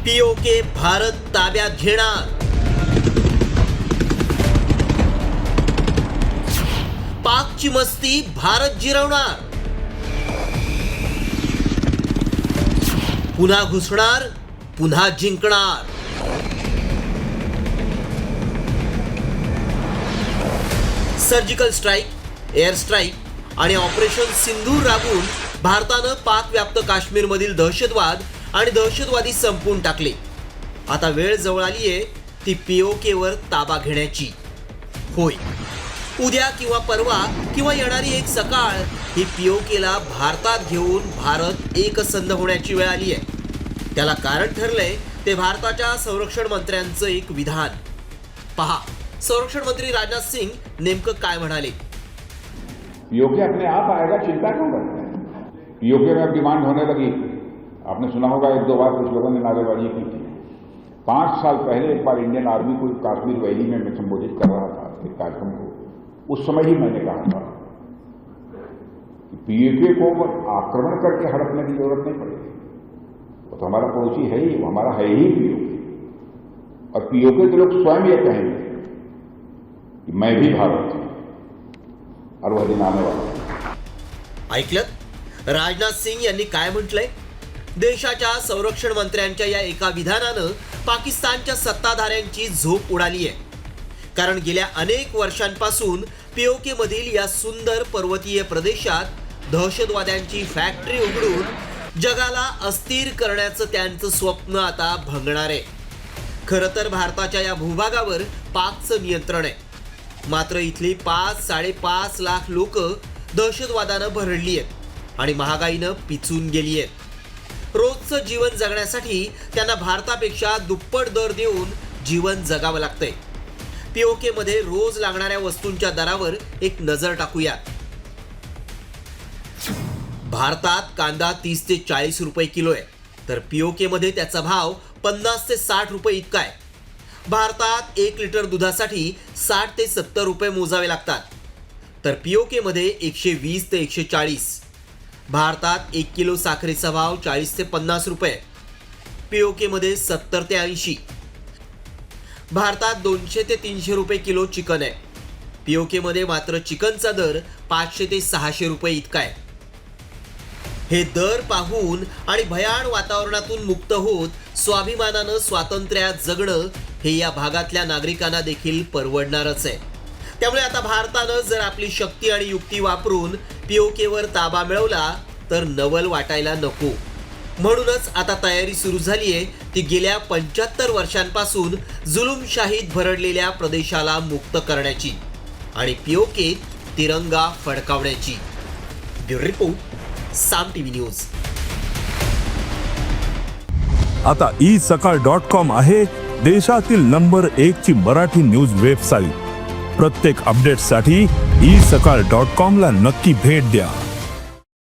PoK Bharat ताब्यात घेणार. पाकची मस्ती भारत जिरवणार. पुन्हा घुसणार, पुन्हा जिंकणार. सर्जिकल स्ट्राईक, एअर स्ट्राईक आणि ऑपरेशन सिंदूर राबवून भारतानं पाक व्याप्त काश्मीरमधील दहशतवाद आणि दहशतवादी संपवून टाकले. आता वेळ जवळ आली आहे ती पीओकेवर ताबा घेण्याची. होय, उद्या किंवा परवा किंवा येणारी एक सकाळ ही पीओकेला भारतात घेऊन भारत एकसंध होण्याची वेळ आली आहे. त्याला कारण ठरलंय ते भारताच्या संरक्षण मंत्र्यांचं एक विधान. पहा, संरक्षण मंत्री राजनाथ सिंह नेमकं काय म्हणाले. पीओके अपने आप आएगा, चिंता क्यों करते हैं. पीओके में डिमांड होने लगी. आपने सुना होगा एक दो बार कुछ लोगों ने नारेबाजी की थी. 5 साल पहले एक बार इंडियन आर्मी को कश्मीर वैली में मैं संबोधित कर रहा था एक कार्यक्रम को. उस समय ही मैंने कहा था कि पीओके को आक्रमण करके हड़पने की जरूरत नहीं पड़ेगी. वो तो हमारा पड़ोसी है ही, वो हमारा है ही पीओके. और पीओके के लोग स्वयं ये कहेंगे कि मैं भी भारत हूं और वह दिन आने वाला है. ऐकलं, राजनाथ सिंह यांनी काय म्हटलंय. देशाच्या संरक्षण मंत्र्यांच्या या एका विधानानं पाकिस्तानच्या सत्ताधाऱ्यांची झोप उडाली आहे. कारण गेल्या अनेक वर्षांपासून पीओके मधील या सुंदर पर्वतीय प्रदेशात दहशतवाद्यांची फॅक्टरी उघडून जगाला अस्थिर करण्याचं त्यांचं स्वप्न आता भंगणार आहे. खरं तर भारताच्या या भूभागावर पाकचं नियंत्रण आहे. मात्र इथली 5-5.5 लाख लोक दहशतवादानं भरडली आहेत आणि महागाईनं पिचून गेली आहेत. रोजचं जीवन जगण्यासाठी त्यांना भारतापेक्षा दुप्पट दर देऊन जीवन जगावं लागतंय. पीओके मध्ये रोज लागणाऱ्या वस्तूंच्या दरावर एक नजर टाकूया. भारतात कांदा 30 ते 40 रुपये किलो आहे, तर पीओके मध्ये त्याचा भाव 50 ते 60 रुपये इतका आहे. भारतात 1 लिटर दुधासाठी 60 ते 70 रुपये मोजावे लागतात, तर पीओके मध्ये 120 ते 140. भारतात 1 किलो साखरेचा भाव 40 ते 50 रुपये, पीओके मध्ये 70 ते 80. भारतात 200 ते 300 रुपये किलो चिकन आहे, पीओके मध्ये मात्र चिकनचा दर 500 ते 600 रुपये इतका आहे. हे दर पाहून आणि भयाण वातावरणातून मुक्त होत स्वाभिमानानं स्वातंत्र्यात जगणं हे या भागातल्या नागरिकांना देखील परवडणारच आहे. त्यामुळे आता भारतानं जर आपली शक्ती आणि युक्ती वापरून पीओकेवर ताबा मिळवला तर नवल वाटायला नको. म्हणूनच आता तयारी सुरू झाली आहे ती गेल्या 75 वर्षांपासून जुलूमशाहीत भरडलेल्या प्रदेशाला मुक्त करण्याची आणि पीओकेत तिरंगा फडकावण्याची. ब्युरो रिपोर्ट, साम टीव्ही न्यूज. आता isakal.com आहे देशातील नंबर 1 ची मराठी न्यूज वेबसाईट. प्रत्येक अपडेटसाठी isakal.com ला नक्की भेट द्या.